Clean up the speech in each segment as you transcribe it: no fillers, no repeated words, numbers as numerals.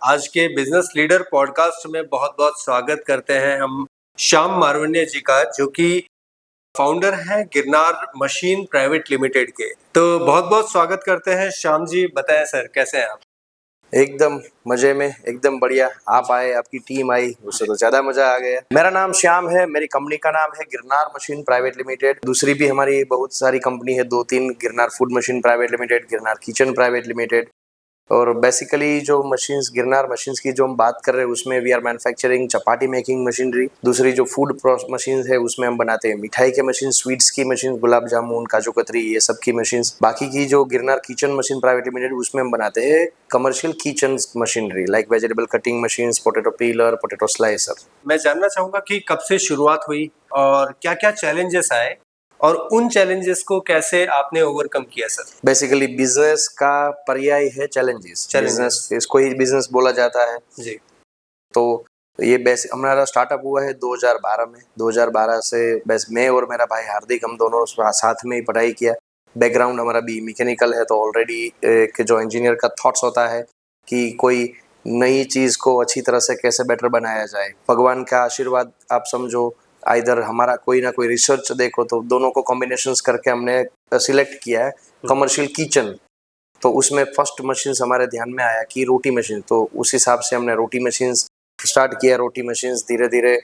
आज के business leader podcast में बहुत बहुत स्वागत करते हैं हम श्याम मारवण्य जी का, जो कि फाउंडर हैं गिरनार मशीन प्राइवेट लिमिटेड के। तो बहुत बहुत स्वागत करते हैं श्याम जी। बताएं सर, कैसे हैं आप? एकदम मजे में, एकदम बढ़िया। आप आए, आपकी टीम आई, उससे तो ज्यादा मजा आ गया। मेरा नाम श्याम है, मेरी कंपनी का नाम है गिरनार मशीन प्राइवेट लिमिटेड। दूसरी भी हमारी बहुत सारी कंपनी है, 2-3, Girnar food machine private limited, Girnar kitchen private limited. और बेसिकली जो मशीन्स, गिरनार मशीन्स की जो हम बात कर रहे हैं उसमें we are manufacturing chapati making machinery. दूसरी जो फूड मशीन्स है उसमें हम बनाते हैं मिठाई के मशीन, स्वीट्स की मशीन, गुलाब जामुन, काजू कतरी, ये सब की मशीन्स। बाकी की जो Girnar kitchen machine private limited उसमें हम बनाते हैं commercial kitchen machinery like vegetable cutting machine, potato pillar, potato slicer. मैं जानना चाहूंगा कि कब से शुरुआत हुई और क्या क्या चैलेंजेस आए और उन चैलेंजेस को कैसे आपने ओवरकम किया सर? बेसिकली बिजनेस का पर्याय है चैलेंजेस। बिजनेस, इसको ही बिजनेस बोला जाता है जी। तो ये बेस हमारा स्टार्टअप हुआ है 2012 में। 2012 से बस मैं और मेरा भाई हार्दिक, हम दोनों साथ में ही पढ़ाई किया। बैकग्राउंड हमारा भी मैकेनिकल है, तो ऑलरेडी एक जो इंजीनियर का थॉट्स होता है कि कोई नई चीज़ को अच्छी तरह से कैसे बेटर बनाया जाए। भगवान का आशीर्वाद आप समझो, इधर हमारा कोई ना कोई रिसर्च देखो, तो दोनों को कॉम्बिनेशंस करके हमने सिलेक्ट किया है कमर्शियल किचन। तो उसमें फर्स्ट मशीन्स हमारे ध्यान में आया कि रोटी मशीन, तो उस हिसाब से हमने रोटी मशीन्स स्टार्ट किया। रोटी मशीन्स धीरे धीरे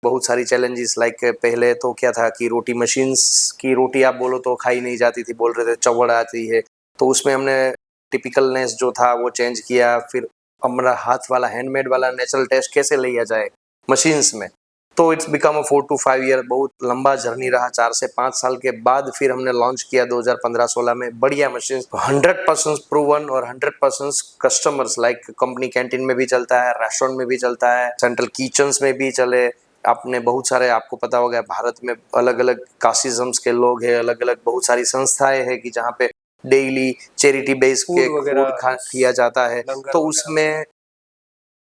बहुत सारी चैलेंजेस, लाइक पहले तो क्या था कि रोटी मशीन्स की रोटी आप बोलो तो खाई नहीं जाती थी, बोल रहे थे चवड़ आती है। तो उसमें हमने टिपिकलनेस जो था वो चेंज किया। फिर हमारा हाथ वाला हैंडमेड वाला नेचुरल टेस्ट कैसे लिया जाए मशीन्स में, तो it's become a 4 to 5 year, बहुत लंबा जर्नी रहा। 4 से 5 साल के बाद फिर हमने लॉन्च किया 2015-16 में बढ़िया मशीन, 100% प्रूवन और 100% कस्टमर्स, लाइक कंपनी कैंटीन में भी चलता है, रेस्टोरेंट में भी चलता है, सेंट्रल किचन्स में भी चले। आपने बहुत सारे, आपको पता होगा भारत में अलग अलग कास्टिज्म्स के लोग हैं, अलग अलग बहुत सारी संस्थाएं हैं कि जहाँ पे डेली चैरिटी बेस के फूड किया जाता है। तो उसमें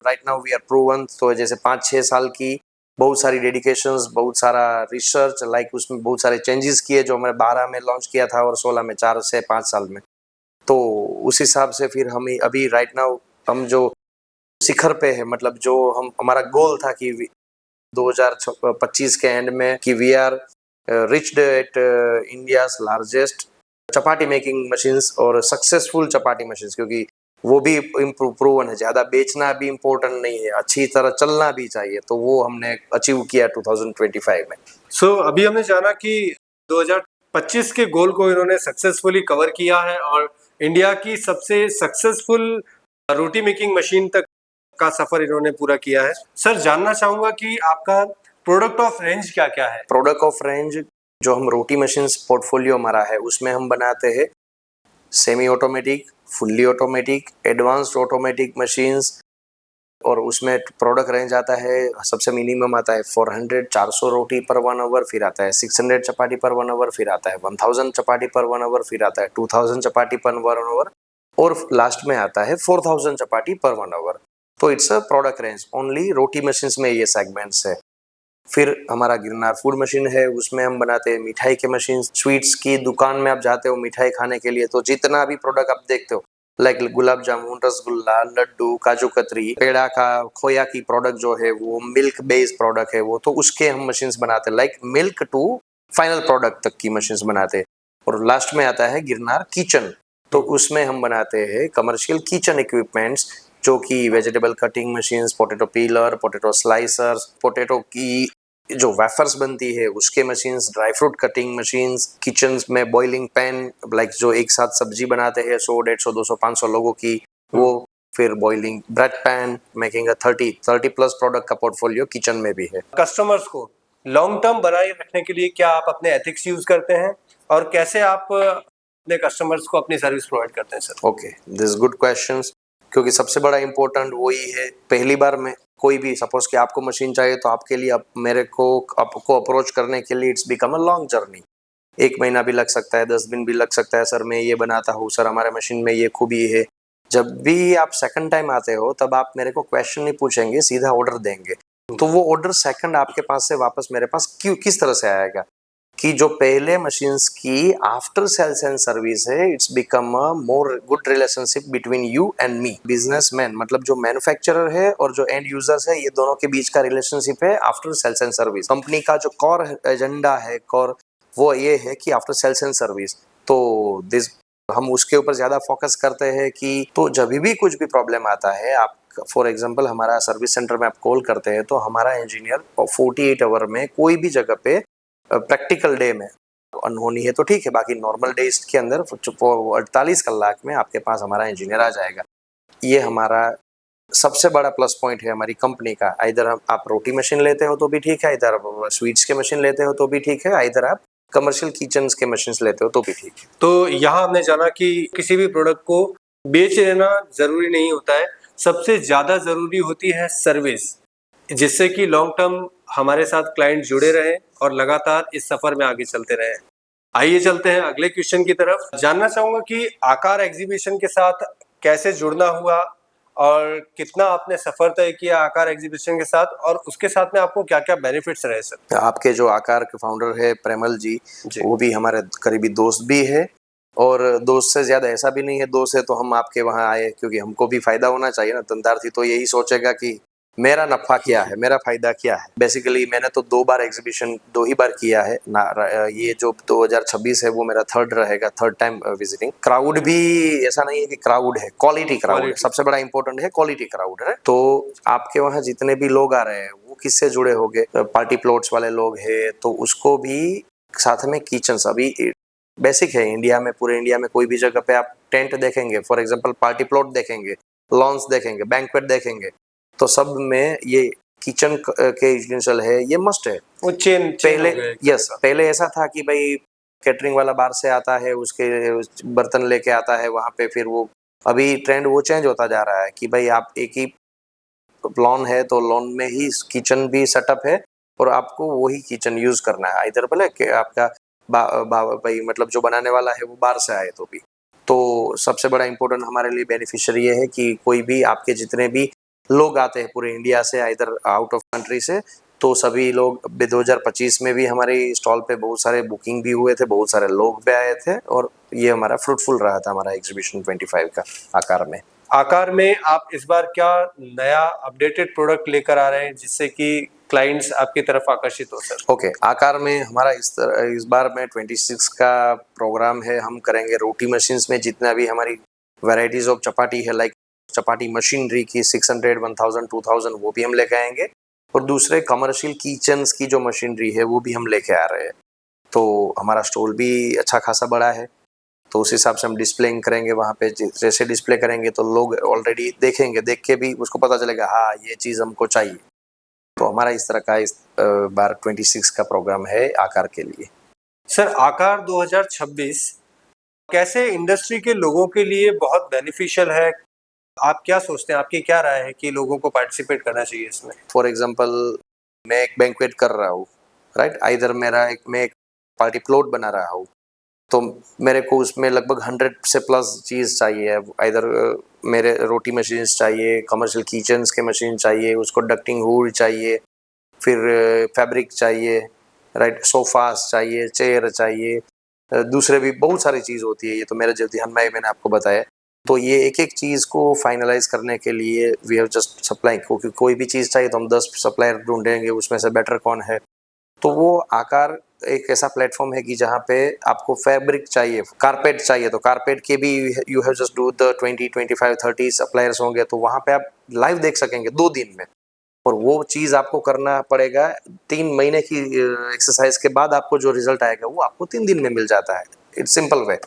right now we are proven. तो जैसे 5-6 साल की बहुत सारी डेडिकेशंस, बहुत सारा रिसर्च, लाइक उसमें बहुत सारे चेंजेस किए जो हमने 12 में लॉन्च किया था और 16 में, 4 से 5 साल में। तो उस हिसाब से फिर हमें अभी राइट नाउ हम जो शिखर पे है, मतलब जो हम, हमारा गोल था कि 2025 के एंड में कि we are reached at India's largest chapati making machines और सक्सेसफुल चपाटी मशीन्स, क्योंकि वो भी प्रूवन है। ज्यादा बेचना भी इम्पोर्टेंट नहीं है, अच्छी तरह चलना भी चाहिए। तो वो हमने अचीव किया 2025 में। अभी हमने जाना कि 2025 के गोल को इन्होंने सक्सेसफुली कवर किया है और इंडिया की सबसे सक्सेसफुल रोटी मेकिंग मशीन तक का सफर इन्होंने पूरा किया है। सर, जानना चाहूंगा कि आपका प्रोडक्ट ऑफ रेंज क्या क्या है? प्रोडक्ट ऑफ रेंज जो हम रोटी मशीन पोर्टफोलियो हमारा है उसमें हम बनाते हैं semi automatic, fully automatic, advanced automatic machines. और उसमें प्रोडक्ट रेंज आता है, सबसे मिनिमम आता है 400 रोटी पर 1 आवर, फिर आता है 600 चपाती पर 1 आवर, फिर आता है 1000 चपाती पर 1 आवर, फिर आता है 2000 चपाती पर 1 आवर, और लास्ट में आता है 4000 चपाती पर 1 आवर। तो it's a product range only roti machines में ये सेगमेंट्स है। फिर हमारा गिरनार फूड मशीन है, उसमें हम बनाते हैं मिठाई के मशीन। स्वीट्स की दुकान में आप जाते हो मिठाई खाने के लिए, तो जितना भी प्रोडक्ट आप देखते हो लाइक गुलाब जामुन, रसगुल्ला, लड्डू, काजू कतरी, पेड़ा का, खोया की प्रोडक्ट जो है वो मिल्क बेस्ड प्रोडक्ट है वो, तो उसके हम मशीन्स बनाते हैं, like milk to final product तक की मशीन्स बनाते हैं। और लास्ट में आता है गिरनार किचन, तो उसमें हम बनाते हैं कमर्शियल किचन इक्विपमेंट्स, जो कि vegetable cutting machines, potato pillar, potato slicers, potato की जो वेफर्स बनती है उसके machines, dry fruit cutting machines, kitchen में बॉइलिंग पैन, लाइक जो एक साथ सब्जी बनाते हैं 100, 150, 200, 500 लोगों की, वो। फिर boiling bread pan, making 30 plus product का पोर्टफोलियो किचन में भी है। कस्टमर्स को लॉन्ग टर्म बनाए रखने के लिए क्या आप अपने एथिक्स यूज करते हैं और कैसे आप अपने कस्टमर्स को अपनी सर्विस प्रोवाइड करते हैं sir? Okay, this good questions, क्योंकि सबसे बड़ा इंपॉर्टेंट वही है। पहली बार में कोई भी, सपोज कि आपको मशीन चाहिए तो आपके लिए मेरे को आपको अप्रोच करने के लिए it's become a long journey. 1 महीना भी लग सकता है, 10 दिन भी लग सकता है। सर मैं ये बनाता हूँ, सर हमारे मशीन में ये खूबी है। जब भी आप सेकंड टाइम आते हो तब आप मेरे को क्वेश्चन नहीं पूछेंगे, सीधा ऑर्डर देंगे। तो वो ऑर्डर सेकंड आपके पास से वापस मेरे पास क्यों, किस तरह से आएगा? कि जो पहले मशीन्स की आफ्टर सेल्स एंड सर्विस है, it's become a more good relationship between you and me. Businessman मतलब जो मैन्युफैक्चरर है और जो एंड यूजर्स है, ये दोनों के बीच का रिलेशनशिप है after sales and service. Company का जो कोर एजेंडा है, कोर वो ये है कि आफ्टर सेल्स एंड सर्विस, तो दिस हम उसके ऊपर ज्यादा फोकस करते हैं कि तो जब भी कुछ भी प्रॉब्लम आता है, आप फॉर एग्जांपल हमारा सर्विस सेंटर में आप कॉल करते हैं तो हमारा इंजीनियर 48 आवर में कोई भी जगह पे प्रैक्टिकल डे में अनहोनी है तो ठीक है, बाकी नॉर्मल डेज के अंदर 48 कलाक में आपके पास हमारा इंजीनियर आ जाएगा। ये हमारा सबसे बड़ा प्लस पॉइंट है हमारी कंपनी का। इधर आप रोटी मशीन लेते हो तो भी ठीक है, इधर स्वीट्स के मशीन लेते हो तो भी ठीक है, इधर आप कमर्शियल किचन्स के मशीन्स लेते हो तो भी ठीक है। तो यहाँ हमने जाना कि किसी भी प्रोडक्ट को बेच लेना जरूरी नहीं होता है, सबसे ज्यादा जरूरी होती है सर्विस, जिससे कि लॉन्ग टर्म हमारे साथ क्लाइंट जुड़े रहे और लगातार इस सफर में आगे चलते रहे। आइए चलते हैं अगले क्वेश्चन की तरफ। जानना चाहूंगा कि आकार एग्जीबिशन के साथ कैसे जुड़ना हुआ और कितना आपने सफर तय किया आकार एग्जीबिशन के साथ, और उसके साथ में आपको क्या क्या बेनिफिट्स रहे सर। आपके जो आकार के फाउंडर है प्रेमल जी, वो भी हमारे करीबी दोस्त भी है, और दोस्त से ज्यादा ऐसा भी नहीं है, दोस्त है तो हम आपके वहाँ आए क्योंकि हमको भी फायदा होना चाहिए ना। धंधार्थी तो यही सोचेगा कि मेरा नफा क्या है, मेरा फायदा क्या है। बेसिकली मैंने तो 2 बार एग्जीबिशन 2 ही बार किया है ना। ये जो 2026 है वो मेरा थर्ड रहेगा, थर्ड टाइम विजिटिंग। क्राउड भी ऐसा नहीं है कि क्राउड है, क्वालिटी क्राउड है, सबसे बड़ा इंपॉर्टेंट है क्वालिटी क्राउड है। तो आपके वहाँ जितने भी लोग आ रहे हैं वो किससे जुड़े होंगे, पार्टी प्लॉट्स वाले लोग हैं तो उसको भी साथ में किचन अभी बेसिक है। इंडिया में, पूरे इंडिया में कोई भी जगह पे आप टेंट देखेंगे, फॉर एग्जांपल पार्टी प्लॉट देखेंगे, लॉन्स देखेंगे, बैंक्वेट देखेंगे, तो सब में ये किचन के यूटेंसिल है, ये मस्ट है। वो चेन पहले यस, पहले ऐसा था कि भाई कैटरिंग वाला बाहर से आता है, उसके बर्तन लेके आता है वहाँ पे, फिर वो अभी ट्रेंड वो चेंज होता जा रहा है कि भाई आप एक ही लॉन है तो लॉन में ही किचन भी सेटअप है और आपको वही किचन यूज करना है। इधर भले कि आपका भाई मतलब जो बनाने वाला है वो बाहर से आए तो भी। तो सबसे बड़ा इम्पोर्टेंट हमारे लिए बेनिफिशियरी ये है कि कोई भी आपके जितने भी लोग आते हैं पूरे इंडिया से, इधर आउट ऑफ कंट्री से, तो सभी लोग 2025 में भी हमारे स्टॉल पे बहुत सारे बुकिंग भी हुए थे, बहुत सारे लोग भी आए थे, और ये हमारा फ्रूटफुल रहा था हमारा एग्जीबिशन 25 का आकार में। आकार में आप इस बार क्या नया अपडेटेड प्रोडक्ट लेकर आ रहे हैं जिससे कि क्लाइंट्स आपकी तरफ आकर्षित हो सर। ओके, आकार में हमारा इस बार में 26 का प्रोग्राम है। हम करेंगे रोटी मशीन्स में जितना भी हमारी वैरायटीज ऑफ चपाटी है, लाइक चपाटी मशीनरी की 600, 1000, 2000 वो भी हम लेके आएंगे, और दूसरे कमर्शियल किचन्स की जो मशीनरी है वो भी हम लेके आ रहे हैं। तो हमारा स्टॉल भी अच्छा खासा बड़ा है, तो उस हिसाब से हम डिस्प्लेइंग करेंगे वहाँ पे। जैसे डिस्प्ले करेंगे तो लोग ऑलरेडी देखेंगे, देख के भी उसको पता चलेगा हाँ ये चीज़ हमको चाहिए। तो हमारा इस तरह का इस बार 26 का प्रोग्राम है आकार के लिए। सर आकार 2026 कैसे इंडस्ट्री के लोगों के लिए बहुत बेनिफिशियल है, आप क्या सोचते हैं, आपकी क्या राय है कि लोगों को पार्टिसिपेट करना चाहिए इसमें। फॉर एग्जांपल मैं एक बैंक्वेट कर रहा हूँ, राइट, इधर मैं एक पार्टी प्लॉट बना रहा हूँ, तो मेरे को उसमें लगभग 100 से प्लस चीज़ चाहिए। इधर मेरे रोटी मशीन्स चाहिए, कमर्शियल किचन्स के मशीन चाहिए, उसको डक्टिंग हुड चाहिए, फिर फैब्रिक चाहिए, राइट, सोफास चाहिए, चेयर चाहिए, दूसरे भी बहुत सारी चीज़ होती है। ये तो मेरे जो ध्यान में मैंने आपको बताया। तो ये एक एक चीज़ को फाइनलाइज करने के लिए वी हैव जस्ट सप्लाई, क्योंकि कोई भी चीज़ चाहिए तो हम 10 सप्लायर ढूंढेंगे, उसमें से बेटर कौन है। तो वो आकार एक ऐसा प्लेटफॉर्म है कि जहाँ पे आपको फैब्रिक चाहिए, कारपेट चाहिए, तो कारपेट के भी you have just do the 20, 25, 30 suppliers होंगे, तो वहाँ पे आप लाइव देख सकेंगे 2 दिन में। और वो चीज़ आपको करना पड़ेगा 3 महीने की एक्सरसाइज के बाद, आपको जो रिजल्ट आएगा वो आपको 3 दिन में मिल जाता है। It's simple way,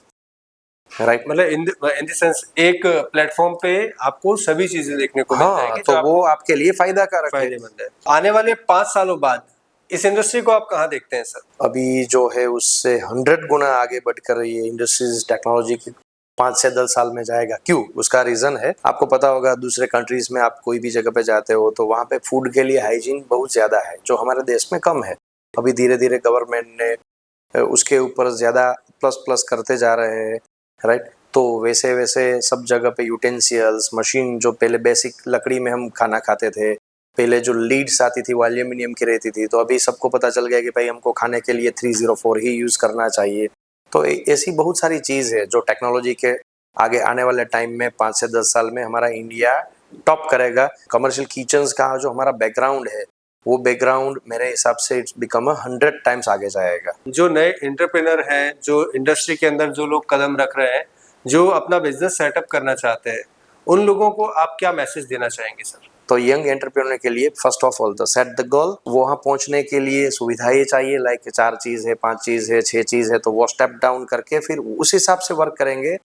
right. मतलब इन द सेंस एक प्लेटफॉर्म पे आपको सभी चीजें देखने को मिल जाएंगी, तो वो आपके लिए फायदेकारक है। फायदेमंद है। आने वाले 5 सालों बाद इस इंडस्ट्री को आप कहाँ देखते हैं सर। अभी जो है उससे 100 गुना आगे बढ़कर ये इंडस्ट्रीज टेक्नोलॉजी की 5 से 10 साल में जाएगा। क्यों? उसका रीज़न है, आपको पता होगा दूसरे कंट्रीज में आप कोई भी जगह पे जाते हो तो वहाँ पे फूड के लिए हाइजीन बहुत ज़्यादा है, जो हमारे देश में कम है। अभी धीरे धीरे गवर्नमेंट ने उसके ऊपर ज़्यादा प्लस करते जा रहे हैं, राइट। तो वैसे वैसे सब जगह पे यूटेंसिल्स, मशीन, जो पहले बेसिक लकड़ी में हम खाना खाते थे, पहले जो लीड्स आती थी वो एल्यूमिनियम की रहती थी, तो अभी सबको पता चल गया कि भाई हमको खाने के लिए 304 ही यूज़ करना चाहिए। तो ऐसी बहुत सारी चीज़ है जो टेक्नोलॉजी के आगे आने वाले टाइम में 5 से 10 साल में हमारा इंडिया टॉप करेगा। कमर्शियल किचन्स का जो हमारा बैकग्राउंड है, वो बैकग्राउंड मेरे हिसाब से इट्स बिकम 100 टाइम्स आगे जाएगा। जो नए एंटरप्रेनर हैं, जो इंडस्ट्री के अंदर जो लोग कदम रख रहे हैं, जो अपना बिजनेस सेटअप करना चाहते हैं, उन लोगों को आप क्या मैसेज देना चाहेंगे सर? तो यंग एंटरप्रेन्योर के लिए फर्स्ट ऑफ ऑल तो सेट द गोल। वहाँ पहुँचने के लिए सुविधाएं चाहिए, लाइक 4 चीज़ है, 5 चीज़ है, 6 चीज़ है, तो वो स्टेप डाउन करके फिर उस हिसाब से वर्क करेंगे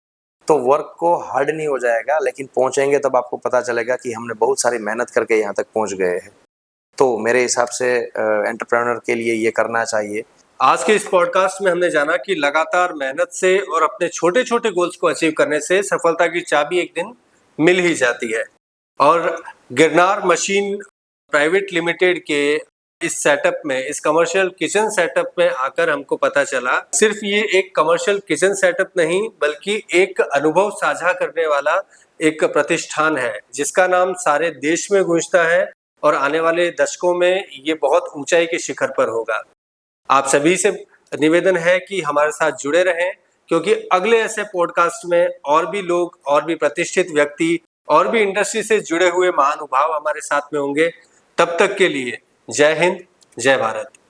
तो वर्क को हार्ड नहीं हो जाएगा, लेकिन पहुँचेंगे तब आपको पता चलेगा कि हमने बहुत सारी मेहनत करके यहाँ तक पहुँच गए हैं। तो मेरे हिसाब से एंटरप्रेन्योर के लिए ये करना चाहिए। आज के इस पॉडकास्ट में हमने जाना कि लगातार मेहनत से और अपने छोटे छोटे गोल्स को अचीव करने से सफलता की चाबी एक दिन मिल ही जाती है। और गिरनार मशीन प्राइवेट लिमिटेड के इस सेटअप में, इस कमर्शियल किचन सेटअप में आकर हमको पता चला सिर्फ ये एक कमर्शियल किचन सेटअप नहीं, बल्कि एक अनुभव साझा करने वाला एक प्रतिष्ठान है जिसका नाम सारे देश में गूंजता है और आने वाले दशकों में ये बहुत ऊंचाई के शिखर पर होगा। आप सभी से निवेदन है कि हमारे साथ जुड़े रहें, क्योंकि अगले ऐसे पॉडकास्ट में और भी लोग, और भी प्रतिष्ठित व्यक्ति, और भी इंडस्ट्री से जुड़े हुए महानुभाव हमारे साथ में होंगे। तब तक के लिए जय हिंद, जय भारत।